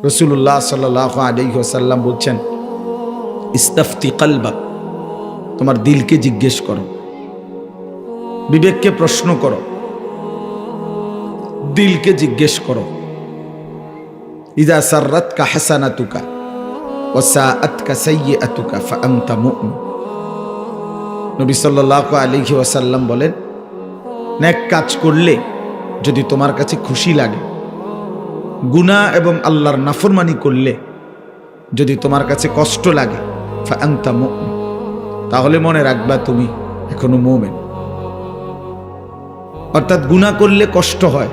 রাসূলুল্লাহ সাল্লাল্লাহু আলাইহি ওয়াসাল্লাম বলছেন, ইস্তাফতি কলবাক, তোমার দিলকে জিজ্ঞেস করো, বিবেককে প্রশ্ন করো, দিলকে জিজ্ঞেস করো। ইযা সাররাতকা হাসানাতুকা ওয়া সাআতকা সাইয়্যাতুকা ফাআনতা মুমিন। নবী সাল্লাল্লাহু আলাইহি ওয়াসাল্লাম বলেন, নেক কাজ করলে যদি তোমার কাছে খুশি লাগে, গুনাহ এবং আল্লাহর নাফরমানি করলে যদি তোমার কাছে কষ্ট লাগে, ফাআনতা মুমিন, তাহলে মনে রাখবা তুমি এখনো মুমিন। অর্থাৎ গুনাহ করলে কষ্ট হয়,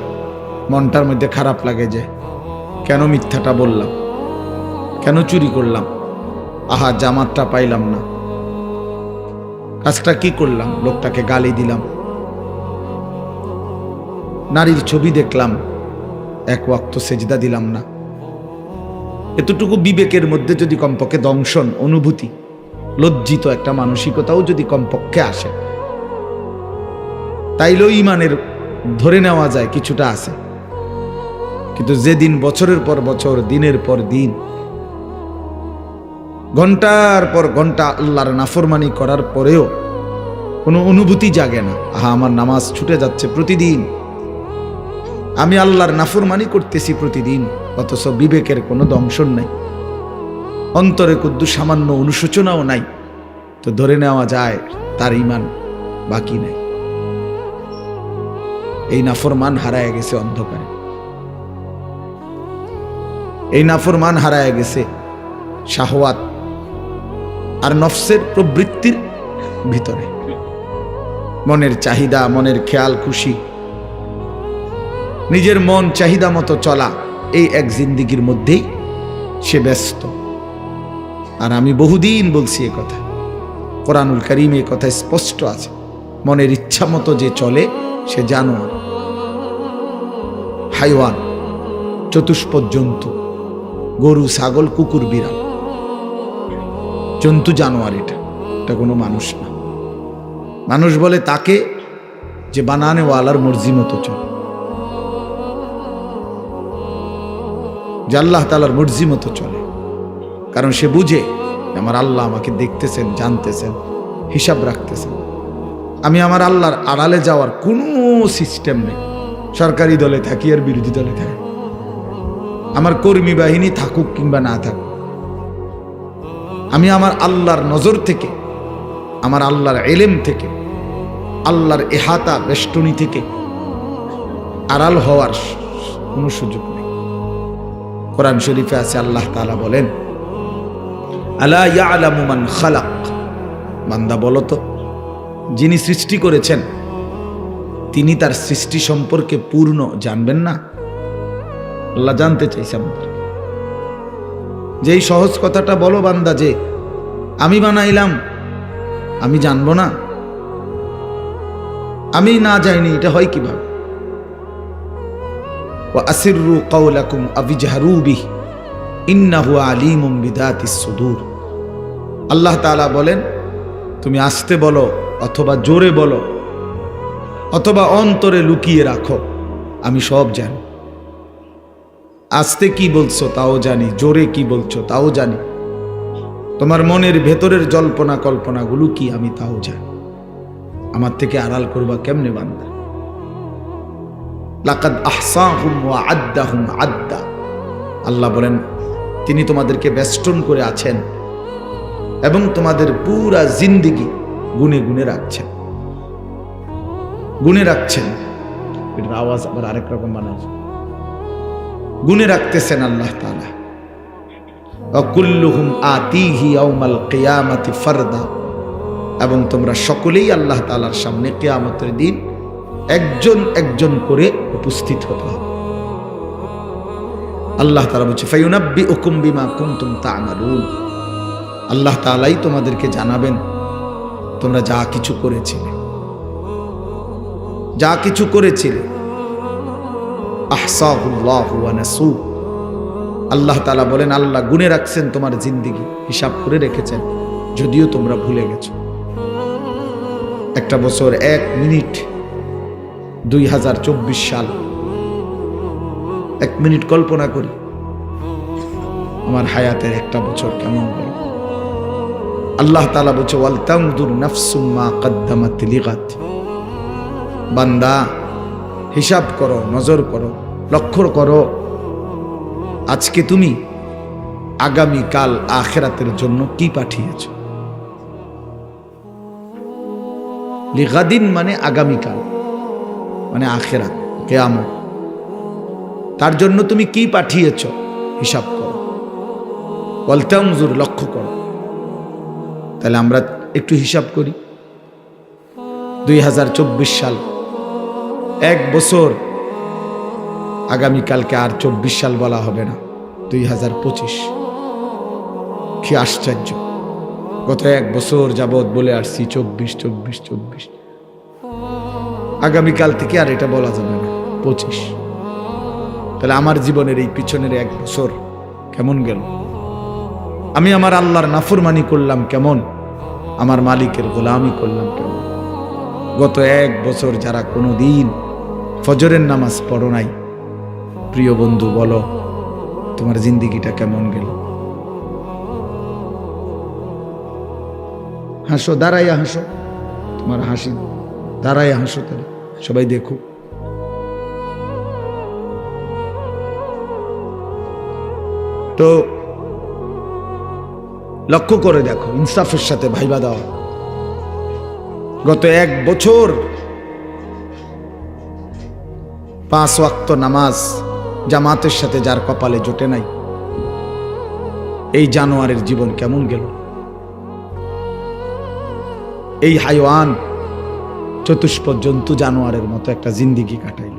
মনটার মধ্যে খারাপ লাগে যে কেন মিথ্যাটা বললাম, কেন চুরি করলাম, আহা জামাতটা পাইলাম না, কাজটা কি করলাম, লোকটাকে গালি দিলাম, নারীর ছবি দেখলাম, এক ওয়াক্ত সেজদা দিলাম না। এতটুকু বিবেকের মধ্যে যদি কমপক্ষে দংশন, অনুভূতি, লজ্জিত একটা মানসিকতাও যদি কমপক্ষে আসে, তাইলেও ইমানের ধরে নেওয়া যায় কিছুটা আছে। কিন্তু যেদিন বছরের পর বছর, দিনের পর দিন, ঘন্টার পর ঘন্টা আল্লাহর নাফরমানি করার পরেও কোনো অনুভূতি জাগে না, আহা আমার নামাজ ছুটে যাচ্ছে প্রতিদিন, আমি আল্লাহর নাফরমানি করতেছি প্রতিদিন, অথচ বিবেকের কোনো দংশন নাই, অন্তরে কুদ্দু সামান্য অনুশোচনাও নাই, তো ধরে নেওয়া যায় তার ঈমান বাকি নাই। এই নাফরমান হারায় গেছে অন্ধকারে, এই নাফরমান হারায় গেছে শাহওয়াত আর নফসের প্রবৃত্তির ভিতরে, মনের চাহিদা, মনের খেয়াল খুশি, নিজের মন চাহিদা মতো চলা, এই এক জিন্দিগির মধ্যেই সে ব্যস্ত। আর আমি বহুদিন বলছি এ কথা, কোরআনুল কারীমে এই কথা স্পষ্ট আছে, মনের ইচ্ছা মতো যে চলে সে জানোয়ার, হাইওয়ান, চতুষ্পদ জন্তু, গরু, ছাগল, কুকুর, বিড়াল, জন্তু, জানোয়ার। এটা কোনো মানুষ না। মানুষ বলে তাকে যে বানানেওয়ালার মর্জি মতো চলে, যে আল্লাহ তাআলার মর্জি মতো চলে, কারণ সে বুঝে আমার আল্লাহ আমাকে দেখতেছেন, জানতেছেন, হিসাব রাখতেছেন। আমি আমার আল্লাহর আড়ালে যাওয়ার কোনো সিস্টেম নেই, সরকারি দলে থাকি আর বিরোধী দলে থাকি, আমার কর্মী বাহিনী থাকুক কিংবা না থাকুক, আমি আমার আল্লাহর নজর থেকে, আমার আল্লাহর ইলম থেকে, আল্লাহর ইহাতা বেষ্টনী থেকে আড়াল হওয়ার কোনো সুযোগ নেই। কোরআন শরীফে আছে, আল্লাহ তাআলা বলেন, আলা ইয়ালামু মান খালাক, বান্দা বলো তো, যিনি সৃষ্টি করেছেন তিনি তার সৃষ্টি সম্পর্কে পূর্ণ জানবেন না? আল্লাহ জানতে চাইছে আমাদের। যেই সহজ কথাটা বলো বান্দা, যে আমি বানাইলাম, আমি জানবো না, আমি না যাইনি, এটা হয় কিভাবে? ওয়া আসিররু কাওলাকুম আবিজহারু বিহি ইন্নাহু আলিমুম বিদাতিস সুদূর। আল্লাহ তাআলা বলেন, তুমি আস্তে বলো অথবা জোরে বলো অথবা অন্তরে লুকিয়ে রাখো, আমি সব জানি। আস্তে কি বলছো তাও জানি, জোরে কি বলছো তাও জানি, তোমার মনের ভেতরের জল্পনা কল্পনাগুলো কি আমি তাও জানি। আমার থেকে আড়াল করবা কেমনে বান্দা? লাকাদ আহসাহুম ওয়া আদ্দাহুম আদ্দা। আল্লাহ বলেন, তিনি তোমাদেরকে বেষ্টন করে আছেন এবং তোমাদের পুরা জিন্দেগি গুনে গুনে রাখছেন, গুনে রাখছেন। এটার আওয়াজ আবার আরেক রকম বানাচ্ছে, গুনে রাখতেছেন আল্লাহ তাআলা। ওয়া কুল্লুহুম আতিহি ইয়াউমাল কিয়ামাতি ফারদা, এবং তোমরা সকলেই আল্লাহ তাআলার সামনে কিয়ামতের দিন একজন একজন করে উপস্থিত হতে হবে। আল্লাহ তাআলা বলছে, ফায়ুনাব্বিউকুম বিমা কুনতুম তা'মালুন। আল্লাহ তাআলাই তোমাদেরকে জানাবেন তোমরা যা কিছু করেছিলে, যা কিছু করেছিলে। আহসাহুল্লাহু ওয়া নাসু। আল্লাহ তাআলা বলেন, আল্লাহ গুনে রাখছেন তোমার জিন্দেগি, হিসাব করে রেখেছেন, যদিও তোমরা ভুলে গেছো। একটা বছর 1 মিনিট, 2024 সাল, 1 মিনিট কল্পনা করি আমার হায়াতের একটা বছর কেমন গেল। আল্লাহ তাআলা বলছে ওয়াল তানজুর নাফসুম মা কদ্দামাত লিগাদ। বান্দা হিসাব করো, নজর করো, লক্ষ্য করো আজকে তুমি আগামী কাল আখিরাতের জন্য কি পাঠিয়েছ। লিগাদিন মানে আগামীকাল, মানে আখিরাত, কিয়ামত। তার জন্য তুমি কি পাঠিয়েছ হিসাব করো। ওয়াল তানজুর, লক্ষ্য করো। তাহলে আমরা একটু হিসাব করি। 2024 সাল, এক বছর, আগামীকালকে আর 24 সাল বলা হবে না, 2025। কি আশ্চর্য! গত এক বছর যাবৎ বলে আসছি 24। আগামীকাল থেকে আর এটা বলা যাবে না, 25। তাহলে আমার জীবনের এই পিছনের এক বছর কেমন গেল? আমি আমার আল্লাহর নাফরমানি করলাম কেমন, আমার মালিকের গোলামি করলাম কেমন? গত এক বছর যারা কোনোদিন ফজরের নামাজ পড়ো নাই, প্রিয় বন্ধু বলো তোমার জিন্দিগিটা কেমন গেল? হাসো, দাঁড়াইয়া হাসো, তোমার হাসি দাঁড়াইয়া হাসো, তাহলে সবাই দেখো। তো লক্ষ্য করে দেখো, ইনসাফের সাথে ভাইবা দাও। গত এক বছর 5 ওয়াক্ত নামাজ জামাতের সাথে যার কপালে জোটে নাই, এই জানোয়ারের জীবন কেমন গেল? এই হাইওয়ান, চতুষ্প জন্তু জানোয়ারের মতো একটা জিন্দিগি কাটাইল,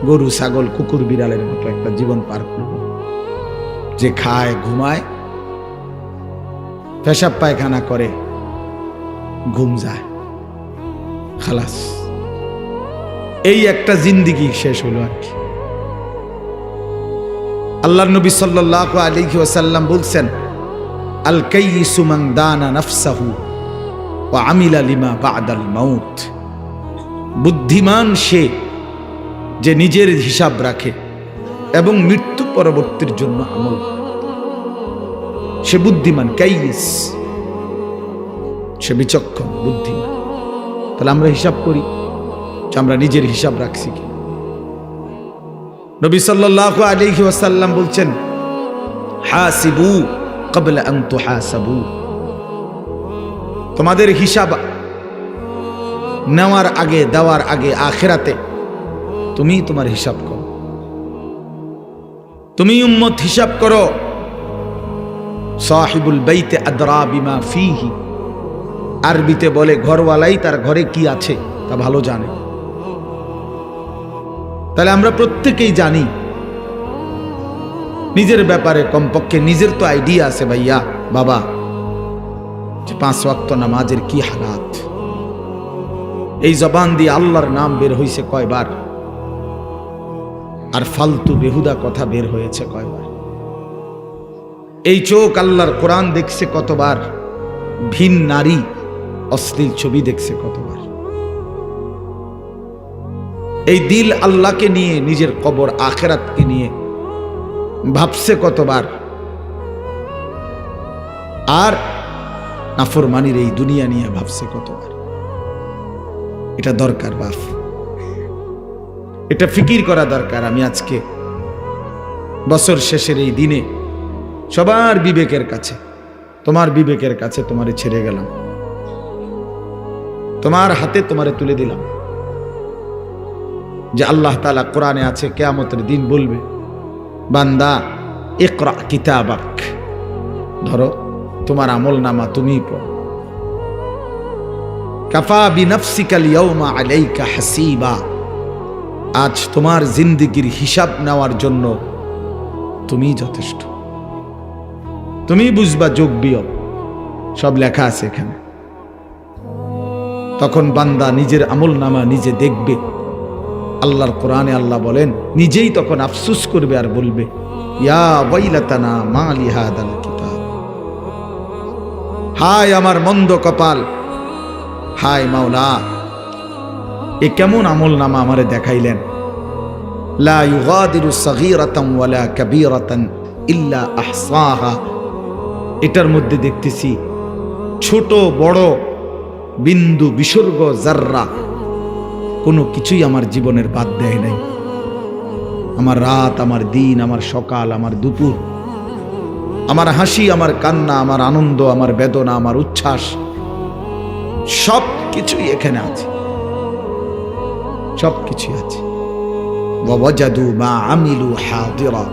গরু ছাগল কুকুর বিড়ালের মতো একটা জীবন পার করল, যে খায়, ঘুমায়, পেশাব পায়খানা করে, ঘুম যায়, খালাস। এই একটা জিন্দিগি শেষ হলো আর কি। আল্লাহর নবী সাল্লাল্লাহু আলাইহি ওয়াসাল্লাম বলছেন, আল কাইয়িসু মান দানা নাফসাহু ওয়া আমিলা লিমা বা'দাল মাউত। বুদ্ধিমান সে যে নিজের হিসাব রাখে এবং মৃত্যু পরবর্তীর জন্য আমল, সে বুদ্ধিমান। কাইয়িস, সে বিচক্ষণ, বুদ্ধিমান। তাহলে আমরা হিসাব করি যে আমরা নিজের হিসাব রাখছি কি। নবী সাল্লাল্লাহু আলাইহি ওয়াসাল্লাম বলছেন, হাসিবু ক্বাবলা আন তুহাসাবু। তোমাদের হিসাব নেওয়ার আগে, দেওয়ার আগে আখিরাতে তুমি তোমার হিসাব করো। তুমি উম্মত হিসাব করো। সাহিবুল বাইতে আদরা বিমা ফিহি। আরবিতে বলে ঘরওয়ালাই তার ঘরে কি আছে তা ভালো জানে। তাহলে আমরা প্রত্যেকেই জানি নিজের ব্যাপারে, কমপক্ষে নিজের তো আইডিয়া আছে ভাইয়া বাবা, যে 5 ওয়াক্ত নামাজের কি হালাত। এই জবান দিয়ে আল্লাহর নাম বের হয়েছে কয়বার, আর ফালতু বেহুদা কথা বের হয়েছে কয়বার। এই চোখ আল্লাহর কোরআন দেখছে কতবার, ভিন নারী অশ্লীল ছবি দেখছে কতবার। এই দিল আল্লাহকে নিয়ে, নিজের কবর আখিরাতকে নিয়ে ভাবছে কতবার। আর নাফরমানির এই দুনিয়া নিয়ে ভাবছে কতবার। এটা দরকার বাপ, এটা ফিকির করা দরকার। আমি আজকে বছর শেষের এই দিনে সবার বিবেকের কাছে, তোমার বিবেকের কাছে তোমারে ছেড়ে গেলাম, তোমার হাতে তোমারে তুলে দিলাম, যে আল্লাহ তাআলা কোরআনে আছে কিয়ামতের দিন বলবে, বান্দা ইকরা কিতাবাক, ধরো তোমার আমল নামা তুমিই পড়ো। কাফা বিনাফসিকা আল-ইয়াওমা আলাইকা হাসিবা। আজ তোমার জিন্দেগির হিসাব নেওয়ার জন্য তুমি যথেষ্ট। তুমি বুঝবা, যোগ বিয়োগ সব লেখা আছে এখানে। তখন বান্দা নিজের আমল নামা নিজে দেখবে। আল্লাহর কোরআনে আল্লাহ বলেন, নিজেই তখন আফসোস করবে আর বলবে, ইয়া ওয়াইলাতানা মা লিহাদাল কিতাব। হায় আমার মন্দ কপাল, হায় মাওলা, এ কেমন আমল নামা আমারে দেখাইলেন। লা ইউগাদিরু সাগীরাতান ওয়ালা কাবীরাতান ইল্লা আহসাহা। এটার মধ্যে দেখতেছি ছোট বড় বিন্দু বিসর্গ জাররা কোনো কিছুই আমার জীবনের বাদ দেয় নাই। আমার রাত, আমার দিন, আমার সকাল, আমার দুপুর, আমার হাসি, আমার কান্না, আমার আনন্দ, আমার বেদনা, আমার উচ্ছ্বাস, সব কিছুই এখানে আছে, সব কিছুই আছে। ওয়াজাদু মা আমিলু হাদিরা।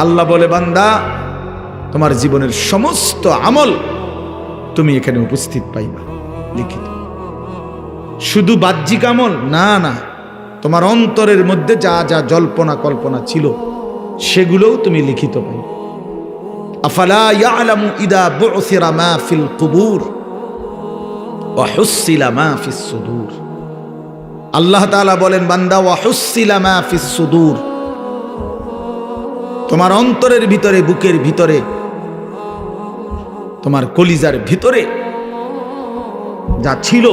আল্লাহ বলে, বান্দা তোমার জীবনের সমস্ত আমল তুমি এখানে উপস্থিত পাইবা লিখিত। শুধু বাহ্যিক আমল না, না, তোমার অন্তরের মধ্যে যা যা জল্পনা কল্পনা ছিল সেগুলোও তুমি লিখিত পাইবে। আফালা ইয়ালামু ইদা বুসিরা মা ফিল কুবুর ওয়া হুসিলা মা ফিস সুদূর। আল্লাহ তাআলা বলেন, বান্দা ওয়া হুসিলা মা ফিস সুদূর, তোমার অন্তরের ভিতরে, বুকের ভিতরে, তোমার কলিজার ভিতরে যা ছিল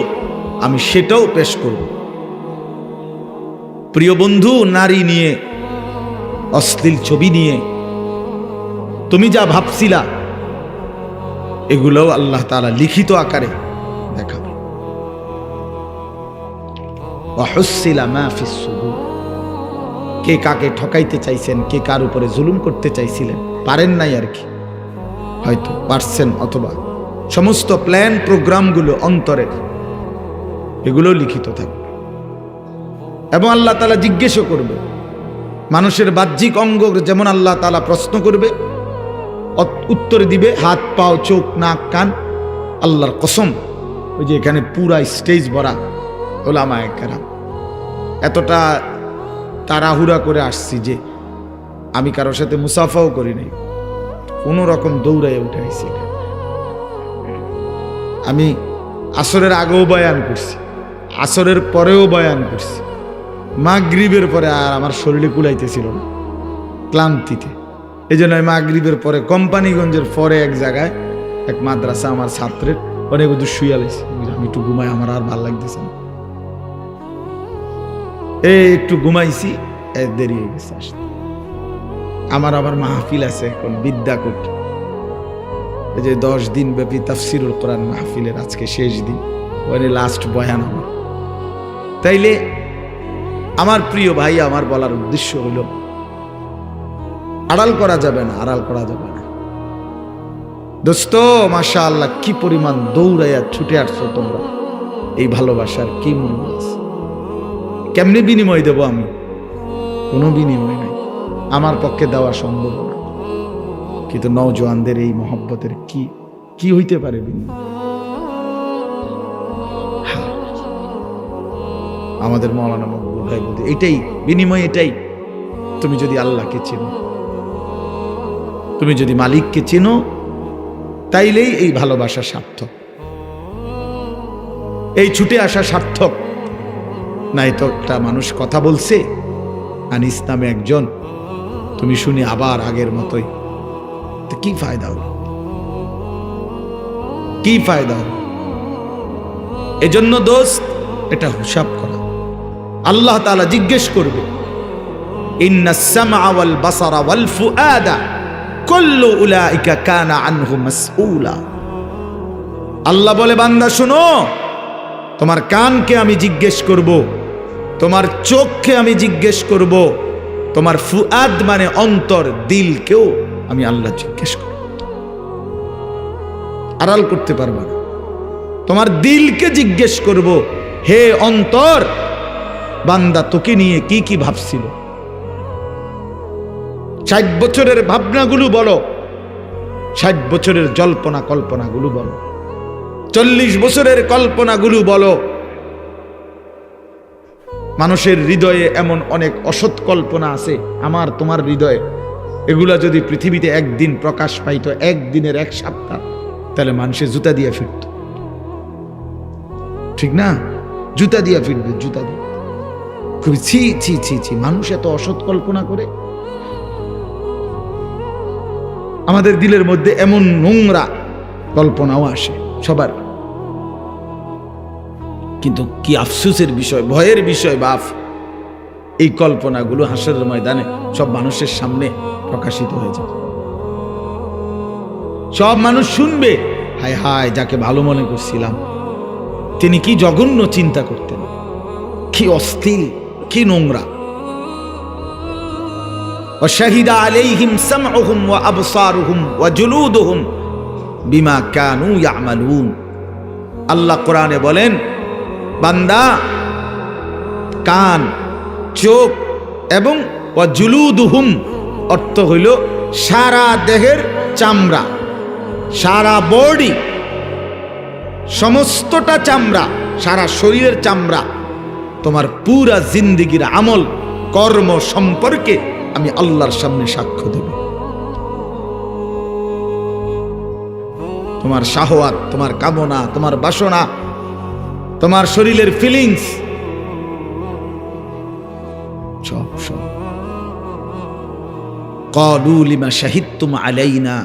আমি সেটাও পেশ করব। প্রিয় বন্ধু, নারী নিয়ে, অশ্লীল ছবি নিয়ে তুমি যা ভাবছিলা এগুলোও আল্লাহ তাআলা লিখিত আকারে দেখাবে। ওয়াহুসিলা মা ফিস সুদূর। কে কাকে ঠকাইতে চাইছেন, কে কার উপরে জুলুম করতে চাইছিলেন, পারেন নাই আর কি, হয়তো পারছেন, অথবা সমস্ত প্ল্যান প্রোগ্রামগুলো অন্তরের, এগুলো লিখিত থাকবে। এবং আল্লাহ তাআলা জিজ্ঞেসও করবে। মানুষের বাহ্যিক অঙ্গ যেমন আল্লাহ তাআলা প্রশ্ন করবে, উত্তর দিবে হাত, পাও, চোখ, নাক, কান। আল্লাহর কসম, ওই যে এখানে পুরা স্টেজ ভরা উলামায়ে কেরাম, এতটা তাড়াহুড়া করে আসছি যে আমি কারোর সাথে মুসাফাও করি নাই, কোন রকম দৌড়াই উঠে আইছি। আমি আসরের আগেও বয়ান করছি, আসরের পরেও বয়ান করছি, মাগরিবের পরে আর আমার শরীরে কুলাইতেছিল না ক্লান্তিতে। এই জন্য মাগরিবের পরে কোম্পানিগঞ্জের পরে এক জায়গায় এক মাদ্রাসা আমার ছাত্রের অনেক দূর শুয়ে লাইছি, আমি একটু ঘুমাই, আমার আর ভাল লাগতেছে না, একটু ঘুমাইছি, দেরি হয়ে গেছে আসতে। আমার আবার মাহফিল আছে এখন বিদ্যাকূট, এই যে 10 দিন ব্যাপী তাফসিরুল কোরআন মাহফিলের আজকে শেষ দিন, ওখানে লাস্ট বয়ান আমার। তাইলে আমার প্রিয় ভাই, আমার বলার উদ্দেশ্য হলো আড়াল করা যাবে না, আড়াল করা যাবে না। দোস্ত, মাশাআল্লাহ, কি পরিমাণ দৌড়াইয়া ছুটে আসছো তোমরা, এই ভালোবাসার কি মূল্য আছে? কেমনে বিনিময় দেব আমি? কোনো বিনিময় নাই, আমার পক্ষে দেওয়া সম্ভব না। কিন্তু নওজোয়ানদের এই মহব্বতের কি হইতে পারে বিনিময়? আমাদের মাওলানা মকবুল ভাই বলতে এটাই বিনিময়, এটাই। তুমি যদি আল্লাহকে চেনো, তুমি যদি মালিককে চেনো, তাইলেই এই ভালোবাসা সার্থক, এই ছুটে আসা সার্থক। নাই তো একটা মানুষ কথা বলছে আনিস নামে একজন, তুমি শুনি আবার আগের মতোই, তো কি ফায়দা হলো? কি ফায়দা হলো? এজন্য দোস্ত, এটা হিসাব করা। আল্লাহ তাআলা জিজ্ঞেস করবে, ইন্নাস সামআ ওয়াল বাসারা ওয়াল ফুআদা কুল্লু উলাইকা কানা আনহু মাসউলা। আল্লাহ বলে, বান্দা শোনো, তোমার কানকে আমি জিজ্ঞেস করব, তোমার চোখকে আমি জিজ্ঞেস করব, তোমার ফুআদ মানে অন্তর, দিলকেও আমি আল্লাহ জিজ্ঞেস করব। আড়াল করতে পারবা না। তোমার দিলকে জিজ্ঞেস করব, হে অন্তর, বান্দা তোকে নিয়ে কি কি ভাবছিল? 60 বছরের ভাবনাগুলো বলো, 60 বছরের জল্পনা কল্পনাগুলো বলো, 40 বছরের কল্পনাগুলো বলো। মানুষের হৃদয়ে এমন অনেক অসৎ কল্পনা আছে, আমার তোমার হৃদয়ে। এগুলা যদি পৃথিবীতে একদিন প্রকাশ পাইতো, একদিনের 1 সপ্তাহ, তাহলে মানুষের জুতা দিয়ে ফিরত, ঠিক না? জুতা দিয়ে ফিরবে, জুতা দিয়ে। খুবই ছি ছি ছি ছি, মানুষ এত অসৎ কল্পনা করে। আমাদের দিলের মধ্যে এমন নোংরা কল্পনাও আসে সবার। কিন্তু কি আফসোসের বিষয়, ভয়ের বিষয় বাপ, এই কল্পনাগুলো হাসরের ময়দানে সব মানুষের সামনে প্রকাশিত হয়ে যাবে। সব মানুষ শুনবে, হায় হায়, যাকে ভালো মনে করছিলাম তিনি কি জঘন্য চিন্তা করতেন, কি অস্থির, কি নোংরা। ওয়াশাহিদা আলাইহিম সামউহুম ওয়া আবসারুহুম ওয়া জুলুদুহুম বিমা কানু ইয়ামালুন। আল্লাহ কোরআনে বলেন, বান্দা কান, চোখ এবং ওয়া জুলুদুহুম অর্থ হইল সারা দেহের চামড়া, সারা বডি, সমস্তটা চামড়া, সারা শরীরের চামড়া, তোমার পুরা জিন্দেগির আমল কর্ম সম্পর্কে আমি আল্লাহর সামনে সাক্ষ্য দেব। তোমার শাহওয়াত, তোমার কামনা, তোমার বাসনা, তোমার শরীরের ফিলিংস, সব সব। ক্বালু লিমা শাহিদতুম আলাইনা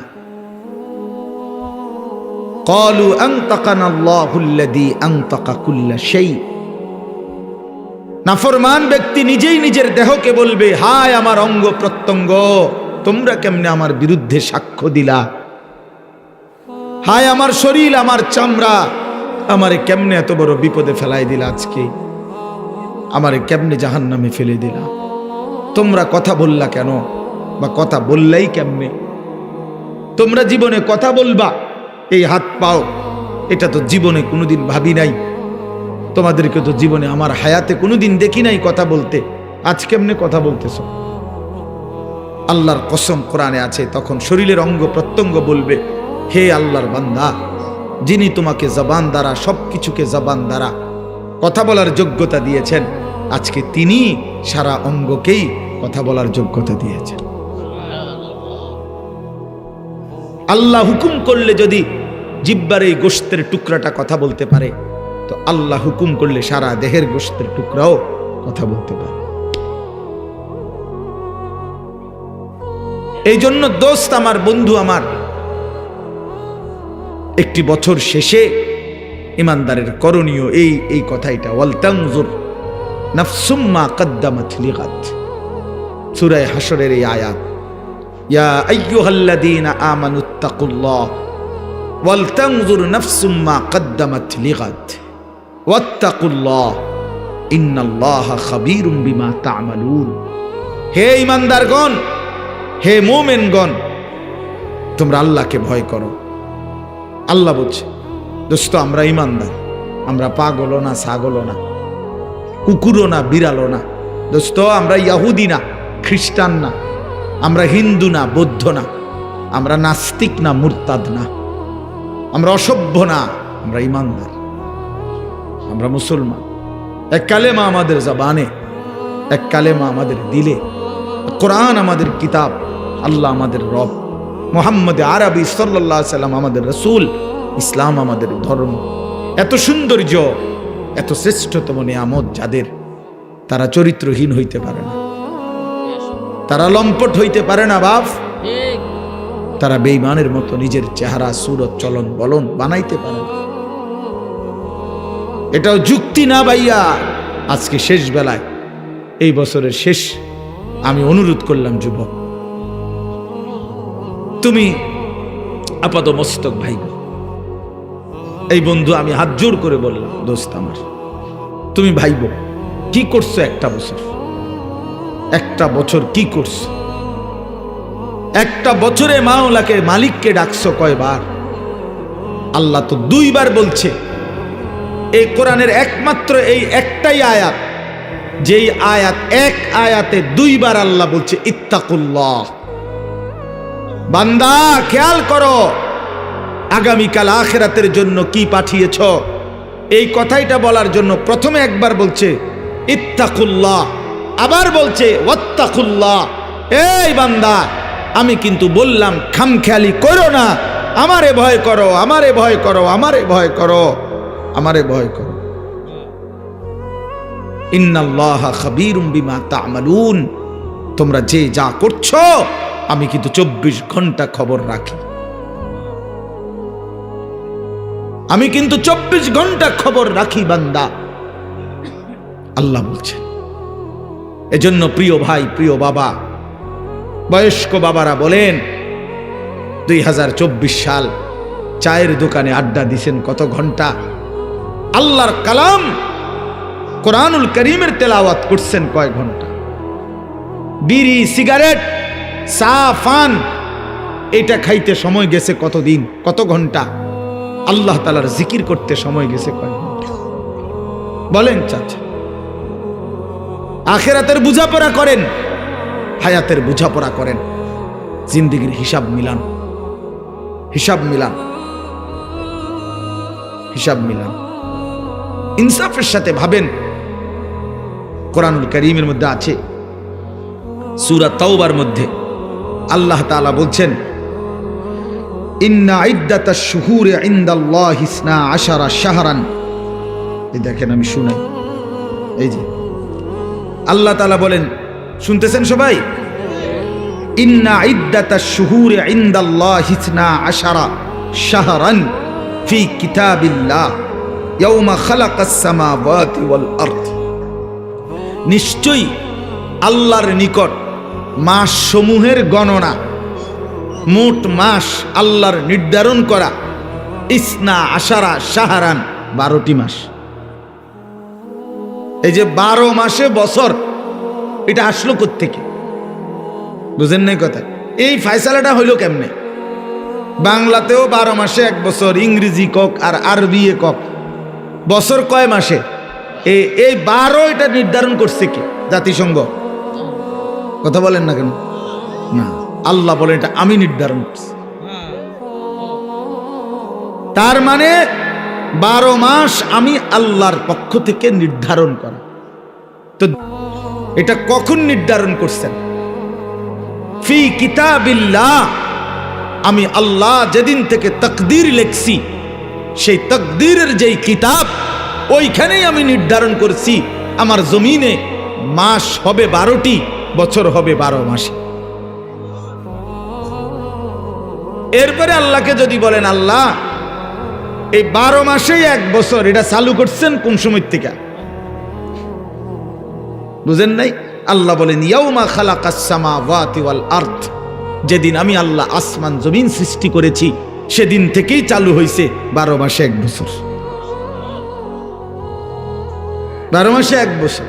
ক্বালু আনতাকানা আল্লাহুল্লাযী আনতাকা কুল্লা শাই। নাফরমান ব্যক্তি নিজেই নিজের দেহকে বলবে, হায় আমার অঙ্গ প্রত্যঙ্গ, তোমরা কেমনে আমার বিরুদ্ধে সাক্ষ্য দিলা? হায় আমার শরীর, আমার চামড়া, আমারে কেমনে এত বড় বিপদে ফেলাই দিলা? আজকে আমারে কেমনে জাহান্নামে ফেলে দিলা? তোমরা কথা বললা কেন, বা কথা বললেই কেমনে? তোমরা জীবনে কথা বলবা, এই হাত পাও, এটা তো জীবনে কোনোদিন ভাবি নাই। তোমাদেরকে তো জীবনে আমার হায়াতে কোনোদিন দেখি নাই কথা বলতে, আজ কেমনে কথা বলতেছ? আল্লাহর কসম কোরআনে আছে, তখন শরীরের অঙ্গ প্রত্যঙ্গ বলবে, হে আল্লাহর বান্দা, যিনি তোমাকে জবান দ্বারা, সবকিছুকে জবান দ্বারা কথা বলার যোগ্যতা দিয়েছেন, আজকে তিনি সারা অঙ্গকেই কথা বলার যোগ্যতা দিয়েছেন। আল্লাহ হুকুম করলে যদি জিহ্বার এই গোশতের টুকরাটা কথা বলতে পারে, তো আল্লাহ হুকুম করলে সারা দেহের গোশতের টুকরাও কথা বলতে পারে। এই জন্য দোস্ত আমার, বন্ধু আমার, একটি বছর শেষে ইমানদারের করণীয় এই কথাইটা, ওয়াল তানজুর নাফসুম মা কদ্দামাত লিগাদ। সূরা হাশরের এই আয়াত, ইয়া আইয়ুহাল্লাযীনা আমানুত্তাকুল্লাহ ওয়াল তানজুর নাফসুম মা কদ্দামাত লিগাদ ওয়াত্তাকুল্লাহ ইন্নাল্লাহা খাবীরুম বিমা তা'মালুন। হে ঈমানদারগণ, হে মুমিনগণ, তোমরা আল্লাহকে ভয় করো। আল্লাহ বলছে, দোস্ত আমরা ঈমানদার, আমরা পাগলও না, ছাগলও না, কুকুরও না, বিড়ালও না। দোস্ত আমরা ইহুদি না, খ্রিস্টান না, আমরা হিন্দু না, বৌদ্ধ না, আমরা নাস্তিক না, মুরতাদ না, আমরা অসভ্য না, আমরা ঈমানদার, আমরা মুসলমান। এক কালেমা আমাদের জবানে, এক কালেমা আমাদের দিলে, কোরআন আমাদের কিতাব, আল্লাহ আমাদের রব, মুহাম্মদ আরবি সাল্লাল্লাহু আলাইহি সাল্লাম আমাদের রাসূল, ইসলাম আমাদের ধর্ম। এত সৌন্দর্য, এত শ্রেষ্ঠতম নিয়ামত যাদের, তারা চরিত্রহীন হইতে পারে না, তারা লম্পট হইতে পারে না বাপ, তারা বেঈমানের মতো নিজের চেহারা, সুরত, চলন বলন বানাইতে পারে না। এটাও যুক্তি না ভাইয়া। আজকে শেষ বেলায়, এই বছরের শেষ, আমি অনুরোধ করলাম, যুবক তুমি আপাত মস্তক ভাই, এই বন্ধু আমি হাত জোর করে বললাম, দোস্ত আমার, তুমি ভাইব কি করছো একটা বছর কি করছো? একটা বছরে মাওলাকে, মালিককে ডাকছো কয়বার? আল্লাহ তো 2 বার বলছে। এই কোরআনের একমাত্র এই একটাই আয়াত, যেই আয়াত, এক আয়াতে 2 বার আল্লাহ বলছে ইত্তাকুল্লাহ। বান্দা খেয়াল করো, আগামীকাল আখিরাতের জন্য কি পাঠিয়েছ, এই কথাইটা বলার জন্য প্রথমে একবার বলছে ইত্তাকুল্লাহ, আবার বলছে ওয়াত্তাকুল্লাহ। এই বান্দা, আমি কিন্তু বললাম খামখেয়ালি করো না, আমারে ভয় করো, আমারে ভয় করো, আমারে ভয় করো, আমারে ভয় করো। ইন্নাল্লাহা খাবীরুম বিমা তা'মালুন। তোমরা যে যা করছো, আমি কিন্তু 24 ঘন্টা খবর রাখি, আমি কিন্তু 24 ঘন্টা খবর রাখি বান্দা। আল্লাহ বলছেন এজন্য প্রিয় ভাই, প্রিয় বাবা, বয়স্ক বাবারা বলেন, 2024 সাল, চায়ের দোকানে আড্ডা দিছেন কত ঘন্টা, আল্লাহর কালাম কোরআনুল করিমের তেলাওয়াত করছেন কয় ঘন্টা, বিড়ি সিগারেট চা পান এটা খাইতে সময় গেছে কতদিন, কত ঘন্টা, আল্লাহ তাআলার জিকির করতে সময় গেছে কয় ঘন্টা বলেন চাচা। আখিরাতের বুঝাপড়া করেন, হায়াতের বুঝাপড়া করেন, জিন্দেগির হিসাব মিলান, হিসাব মিলান, হিসাব মিলান, ইনসাফের সাথে ভাবেন। কোরআনুল কারীমের মধ্যে আছে, সূরা তাওবার মধ্যে আল্লাহ তাআলা বলছেন, ইন্না ইদ্দাতাশ শুহুরি ইনদাল্লাহি 12 শাহরান। এই দেখেন, আমি শুনাই, এই যে আল্লাহ তাআলা বলেন, শুনতেছেন সবাই? ইন্না ইদ্দাতাশ শুহুরি ইনদাল্লাহি 12 শাহরান ফি কিতাবিল্লাহ ইয়াওমা খালাকাস সামাওয়াতি ওয়াল আরদ। নিশ্চয়ই আল্লাহর নিকট মাস সমূহের গণনা, মোট মাস আল্লাহর নির্ধারণ করা 12 শাহরান, 12টি মাস। এই যে 12 মাসে বছর, এটা আসলো কোত্থেকে? বুঝেন নাই কথা? এই ফয়সালাটা হইল কেমনে? বাংলাতেও 12 মাসে 1 বছর, ইংরেজি কক আর আরবি কক, বছর কয় মাসে? এই 12 এটা নির্ধারণ করছে কি? জাতিসংঘ? কথা বলেন না কেন? না, আল্লাহ বলেন এটা আমি নির্ধারণ করছি। তার মানে 12 মাস আমি আল্লাহর পক্ষ থেকে নির্ধারণ করা। তো এটা কখন নির্ধারণ করছেন? ফি কিতাবিল্লাহ, আমি আল্লাহ যেদিন থেকে তাকদীর লিখছি, সেই তাকদীরের যেই কিতাব, ওইখানেই আমি নির্ধারণ করছি আমার জমিনে মাস হবে 12টি, বছর হবে 12 মাসে। এরপরে আল্লাহকে যদি বলেন, আল্লাহ এই 12 মাসেই 1 বছর, এটা চালু করছেন কোন সময় থেকে? বুঝেন নাই? আল্লাহ বলেন, ইয়াউমা খালাকাস সামাওয়াতি ওয়াল আরদ, যেদিন আমি আল্লাহ আসমান জমিন সৃষ্টি করেছি সেদিন থেকেই চালু হয়েছে 12 মাসে 1 বছর। 12 মাসে 1 বছর,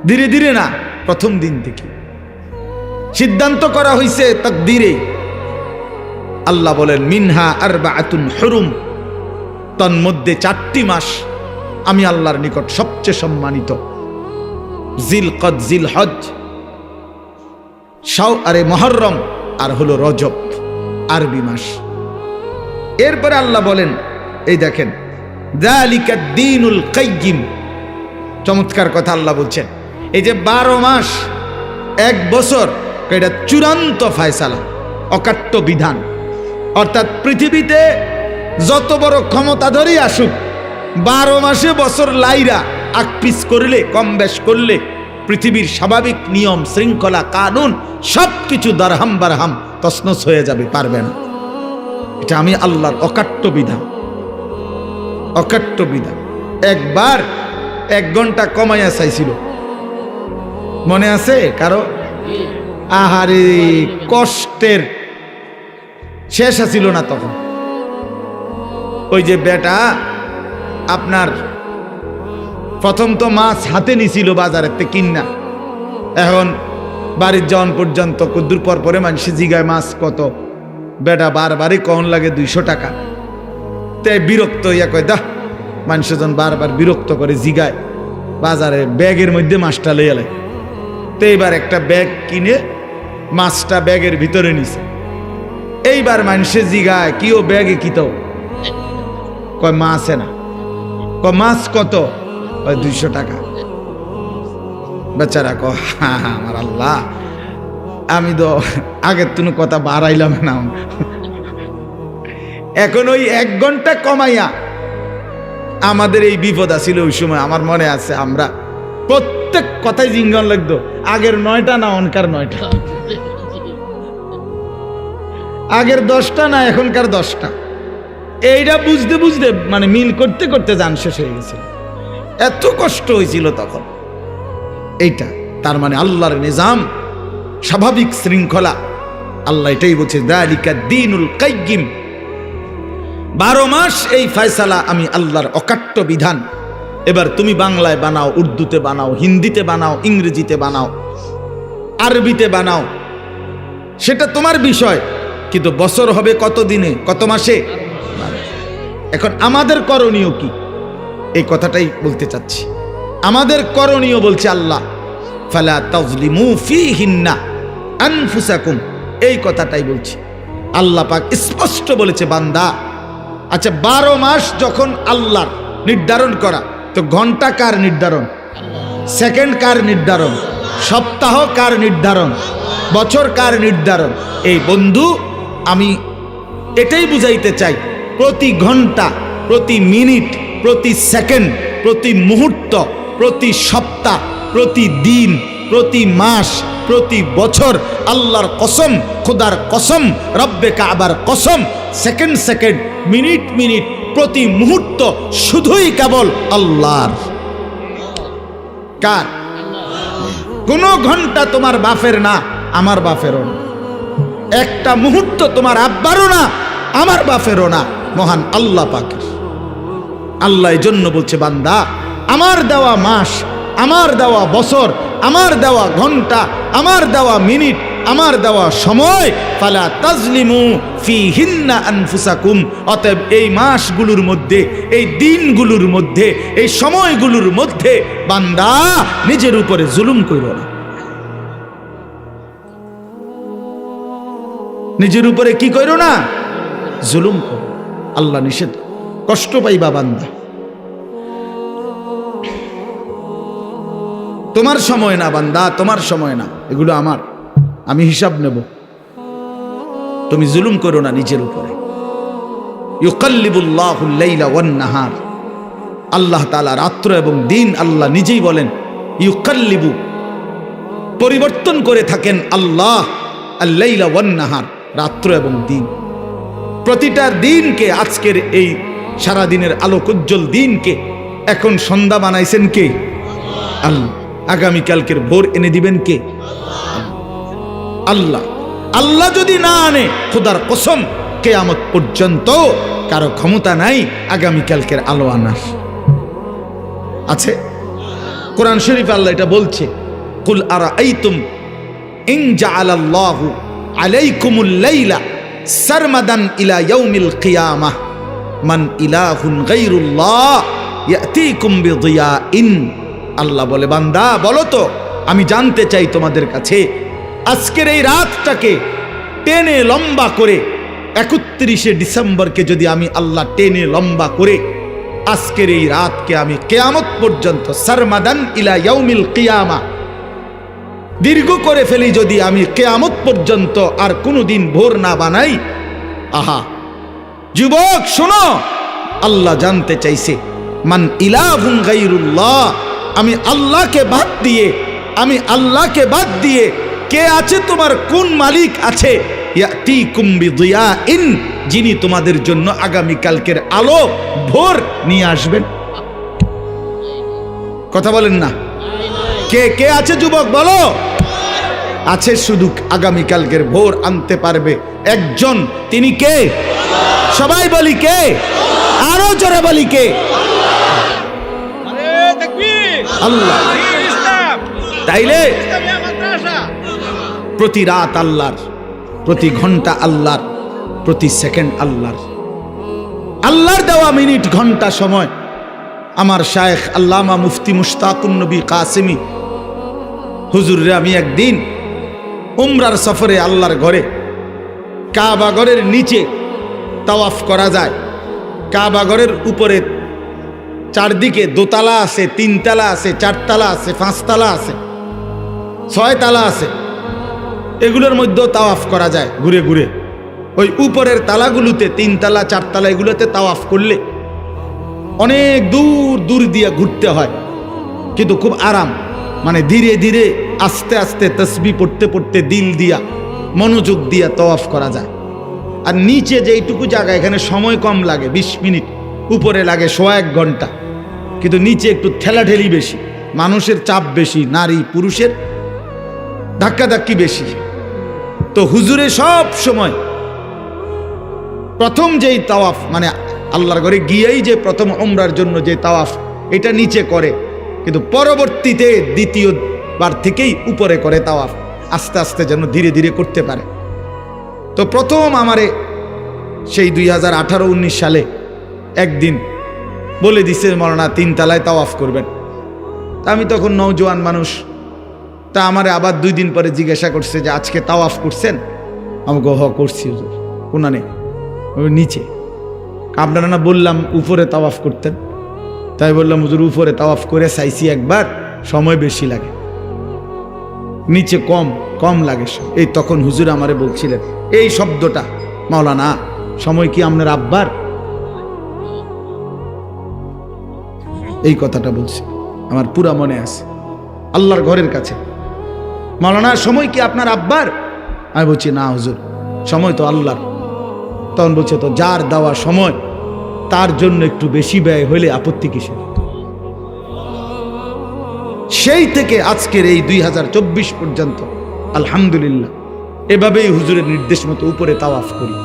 ধীরে ধীরে না, প্রথম দিন থেকে সিদ্ধান্ত করা হয়েছে তাকদীরে। আল্লাহ বলেন, মিনহা আরবাআতুন হুরুম, তন্মধ্যে 4টি মাস আমি আল্লাহর নিকট সবচেয়ে সম্মানিত, জিলকদ, জিলহজ, মুহররম, আর হলো রজব, আরবি মাস। এরপরে আল্লাহ বলেন, এই দেখেন, যালিকাদ দীনুল কাইয়্যিম, চমৎকার কথা আল্লাহ বলছেন। এই যে 12 মাস 1 বছর, এটা চূড়ান্ত ফয়সালা, অকাট্য বিধান। অর্থাৎ পৃথিবীতে যত বড় ক্ষমতাধরই আসুক, 12 মাসে বছর লাইরা আকপিস করলে, কম বেশ করলে, পৃথিবীর স্বাভাবিক নিয়ম শৃঙ্খলা কানুন সবকিছু দারহাম বারহাম তছনছ হয়ে যাবে, পারবে না। এটা আমি আল্লাহর অকাট্য বিধান, অকাট্য বিধান। একবার 1 ঘন্টা কমাইয়া চাইছিল, মনে আছে কারো? আহারে, কষ্টের শেষ আছিল না তখন। ওই যে বেটা আপনার প্রথম তো মাছ হাতে নিছিল বাজারের থেকে কিনা, এখন বাড়ির যাওয়ান পর্যন্ত কদ্দুর পর পরে মানুষে জিগায় মাছ কত, বেটা বারবারই কখন লাগে 200 টাকা। তাই বিরক্ত হইয়া কয়, দা মানুষজন বারবার বিরক্ত করে জিগায়, বাজারে ব্যাগের মধ্যে মাছটা লইয়া লাগে। তো এইবার একটা ব্যাগ কিনে মাছটা ব্যাগের ভিতরে নিছে। এইবার মানুষে জিগায়, কি ও ব্যাগে কি তো? কয় মাছ না। কয় মাছ কত? 200 টাকা। বেচারা কয়, আমার আল্লাহ, আমি তো আগের তুনো কথা বাড়াইলাম না। এখন ওই 1 ঘন্টা কমাইয়া আমাদের এই বিপদ আছিল ওই সময়। আমার মনে আছে, আমরা প্রত্যেক কথাই জিঙ্গন লাগতো, আগের 9টা না অনকার 9টা, আগের 10টা না এখনকার 10টা। এইটা বুঝতে বুঝতে মানে মিল করতে করতে জান শেষ হয়ে গেছিল। এত কষ্ট হয়েছিল তখন। এইটা তার মানে আল্লাহর নিজাম, স্বাভাবিক শৃঙ্খলা। আল্লাহ এটাই বলছে যালিকা দ্বীনুল কাইয়্যিম, 12 মাস এই ফয়সালা আমি আল্লাহর অকাট্য বিধান। এবার তুমি বাংলায় বানাও, উর্দুতে বানাও, হিন্দিতে বানাও, ইংরেজিতে বানাও, আরবিতে বানাও, সেটা তোমার বিষয়, কিন্তু বছর হবে কত দিনে, কত মাসে? এখন আমাদের করণীয় কি, এই কথাটাই বলতে চাচ্ছি। আমাদের করণীয় বলছে আল্লাহ ফালা তাজলিমু ফীহিন্না আনফুসাকুম, এই কথাটাই বলছি। আল্লাহ পাক স্পষ্ট বলেছে বান্দা, আচ্ছা 12 মাস যখন আল্লাহর নির্ধারণ করা, তো ঘন্টা কার নির্ধারণ, সেকেন্ড কার নির্ধারণ, সপ্তাহ কার নির্ধারণ, বছর কার নির্ধারণ? এই বন্ধু, আমি এটাই বুঝাইতে চাই, প্রতি ঘন্টা, প্রতি মিনিট, প্রতি সেকেন্ড, প্রতি মুহূর্ত, প্রতি সপ্তাহ, প্রতি দিন, প্রতি মাস, প্রতি বছর আল্লাহর কসম, খোদার কসম, রব্বে কাবার কসম, সেকেন্ড সেকেন্ড, মিনিট মিনিট, প্রতি মুহূর্ত শুধুই কেবল আল্লাহর। কার? কোন ঘন্টা তোমার বাপের না, আমার বাপেরও না। একটা মুহূর্ত তোমার আব্বারও না, আমার বাপেরও না, মহান আল্লাহ পাকের। আল্লাহ এই জন্য বলছে বান্দা, আমার দেওয়া মাস, আমার দেওয়া বছর, আমার দেওয়া ঘন্টা, আমার দেওয়া মিনিট, আমার দেওয়া সময়, ফালা তাজলিমু ফীহিন্না আনফুসাকুম, অতএব এই মাসগুলোর মধ্যে, এই দিনগুলোর মধ্যে, এই সময়গুলোর মধ্যে বান্দা নিজের উপরে জুলুম করো না। নিজের উপরে কি করো না? জুলুম করো। আল্লাহ নিষেধ, কষ্ট পাইবা বান্দা। তোমার সময় না বান্দা, তোমার সময় না, এগুলো আমার, আমি হিসাব নেব। তুমি জুলুম করো না নিজের উপরে। ইউকাল্লিবুল্লাহুল লাইলা ওয়ান নাহার, আল্লাহ তাআলা রাত্র এবং দিন আল্লাহ নিজেই বলেন ইউকাল্লিবু, পরিবর্তন করে থাকেন আল্লাহ, আল লাইলা ওয়ান নাহার, রাত্র এবং দিন। প্রতিটা দিনকে, আজকের এই সারা দিনের আলোকোজ্জ্বল দিনকে এখন সন্ধ্যা বানাইছেন কে? আল্লাহ। আগামীকালকের ভোর এনে দিবেন কে? আল্লাহ। আল্লাহ যদি না আনে, খোদার কসম কিয়ামত পর্যন্ত কারো ক্ষমতা নাই আগামীকালকের আলো আনার। আছে কোরআন শরীফ আল্লাহ এটা বলছে, কুল আরাআইতুম ইন জাআলাল্লাহু আলাইকুমুল লাইলা সারমাদান ইলা ইয়াউমিল কিয়ামাহ মান ইলাহুন গায়রুল্লাহ ইয়াতিকুম বিদিয়াইন। আল্লাহ বলে বান্দা বলো তো, আমি জানতে চাই তোমাদের কাছে, আজকের এই রাতটাকে টেনে লম্বা করে 31শে ডিসেম্বরকে যদি আমি আল্লাহ টেনে লম্বা করে আজকের এই রাতকে আমি কিয়ামত পর্যন্ত, সারমাদান ইলা ইয়াউমিল কিয়ামা, দীর্ঘ করে ফেলি যদি আমি কিয়ামত পর্যন্ত, আর কোনোদিন ভোর না বানাই। আহা যুবক শোনো, আল্লাহ জানতে চাইছে মান ইলাহুন গায়রুল্লাহ, আমি আল্লাহকে বাদ দিয়ে, আমি আল্লাহকে বাদ দিয়ে কে আছে তোমার, কোন মালিক আছে? ইয়াতিকুম বিদিয়াইন, যিনি তোমাদের জন্য আগামীকালকের আলো ভোর নিয়ে আসবেন। কথা বলেন না, কে কে আছে যুবক বলো? আছে, শুধু আগামীকালকের ভোর আনতে পারবে একজন, তিনি কে? সবাই বলি কে? আরো জোরে বলি কে? আল্লাহ। তাইলে প্রতি রাত আল্লাহর, প্রতি ঘন্টা আল্লাহর, প্রতি সেকেন্ড আল্লাহর। আল্লাহর দেওয়া মিনিট ঘন্টা সময়। আমার শায়েখ আল্লামা মুফতি মুশতাকুন নবী কাসেমি হুজুররে আমি একদিন উমরার সফরে আল্লাহর ঘরে, কাবা ঘরের নিচে তাওয়াফ করা যায়, কাবা ঘরের উপরে চারদিকে দোতলা আছে, তিনতলা আছে, চারতলা আছে, পাঁচতলা আছে, ছয়তলা আছে, এগুলোর মধ্যেও তাওয়াফ করা যায় ঘুরে ঘুরে। ওই উপরের তালাগুলোতে, তিনতলা চারতলা, এগুলোতে তাওয়াফ করলে অনেক দূর দূর দিয়ে ঘুরতে হয়, কিন্তু খুব আরাম, মানে ধীরে ধীরে আস্তে আস্তে তসবিহ পড়তে পড়তে দিল দিয়া, মনোযোগ দিয়া তাওয়াফ করা যায়। আর নিচে যেইটুকু জায়গা, এখানে সময় কম লাগে, 20 মিনিট, উপরে লাগে 1.5 ঘন্টা, কিন্তু নিচে একটু ঠেলাঠেলি বেশি, মানুষের চাপ বেশি, নারী পুরুষের ধাক্কাধাক্কি বেশি। তো হুজুরে সব সময় প্রথম যেই তাওয়াফ, মানে আল্লাহর ঘরে গিয়েই যে প্রথম উমরার জন্য যে তাওয়াফ, এটা নিচে করে, কিন্তু পরবর্তীতে দ্বিতীয়বার থেকেই উপরে করে তাওয়াফ, আস্তে আস্তে যেন ধীরে ধীরে করতে পারে। তো প্রথম আমারে সেই 2018-19 সালে একদিন বলে দিছে মৌলানা 3 তলায় তাওয়াফ করবেন। তা আমি তখন নওজোয়ান মানুষ, তা আমারে আবার 2 দিন পরে জিজ্ঞাসা করছে যে আজকে তাওয়াফ করছেন? আমাকে হ করছি হুজুর। কোনানে? নিচে। আপনারা না বললাম উপরে তাওয়াফ করতেন? তাই বললাম হুজুর উপরে তাওয়াফ করে চাইছি একবার, সময় বেশি লাগে, নিচে কম কম লাগে। এই তখন হুজুর আমারে বলছিলেন এই শব্দটা, মাওলানা সময় কি আপনার আব্বার? এই কথাটা বলছি, আমার পুরা মনে আছে, আল্লাহর ঘরের কাছে। মাওলানা সময় কি আপনার আব্বার? আমি বলছি না হুজুর, সময় তো আল্লাহর। তখন বলছে তো যার দেওয়া সময় তার জন্য একটু বেশি ব্যয় হইলে আপত্তি কিসের? সেই থেকে আজকের এই 2024 পর্যন্ত আলহামদুলিল্লাহ এভাবেই হুজুরের নির্দেশ মতো উপরে তাওয়াফ করি।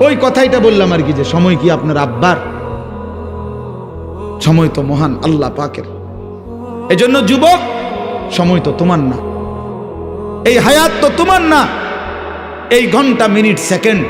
ওই কথাইটা বললাম আর কি, যে সময় কি আপনার আব্বার? সময় তো মহান আল্লাহ পাকের। এজন্য যুবক, সময় তো তোমার না, এই হায়াত তো তোমার না, এই ঘন্টা মিনিট সেকেন্ড